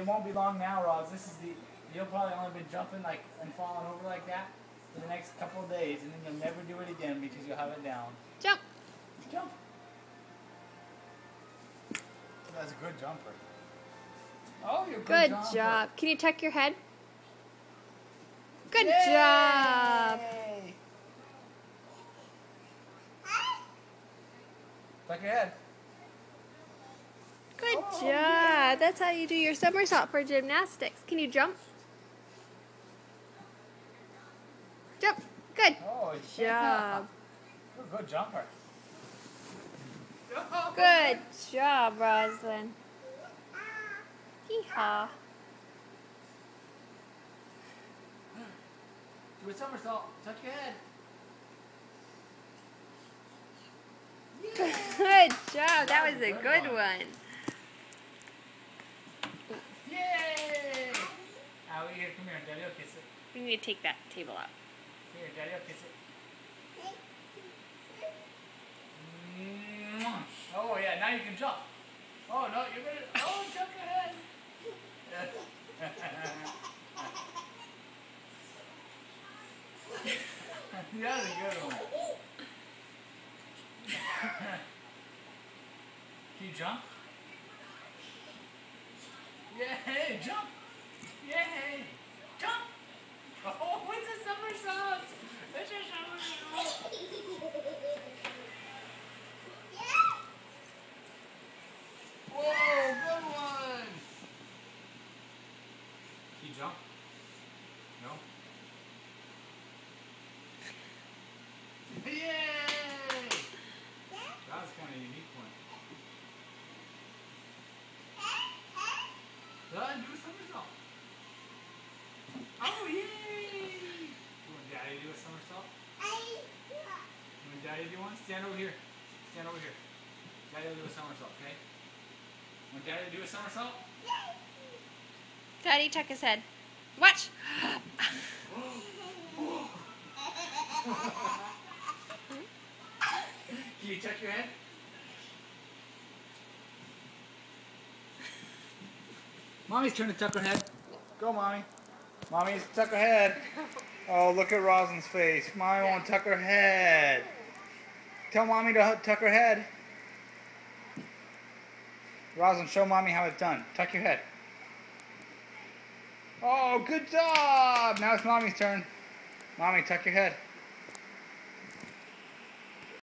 it won't be long now, Roz. This is you'll probably only been jumping like and falling over like that for the next couple of days, and then you'll never do it again because you'll have it down. Jump. Jump. That's a good jumper. Oh, you're a good jumper. Good job. Can you tuck your head? Good Yay! job. Tuck your head. Good Oh, job. yeah. That's how you do your somersault for gymnastics. Can you jump? Jump. Good Oh, job. You're a good jumper. Good job, Roslyn. Hee-haw. Do a somersault. Tuck your head. Good job. That was a good one. Yay! Allie, here, come here. Daddy will kiss it. We need to take that table out. Here, Daddy will kiss it. Mwah. Oh, yeah, now you can jump. Oh, no, you're going to... Oh, jump ahead. That was a good one. Can you jump? Yay, jump! Yay! Jump! Oh, what's a somersault? It's a somersault. Whoa, good one! Can you jump? No? Yay! That was kind of a unique one. Do a somersault. Oh, yay! You want Daddy to do a somersault? You want Daddy to do one? Stand over here. Stand over here. Daddy will do a somersault, okay? Want Daddy to do a somersault? Daddy, tuck his head. Watch. Can you tuck your head? Mommy's trying to tuck her head. Go, Mommy. Mommy's tuck her head. Oh, look at Rosalind's face. Mommy won't tuck her head. Tell Mommy to tuck her head. Rosalind, show Mommy how it's done. Tuck your head. Oh, good job. Now it's Mommy's turn. Mommy, tuck your head.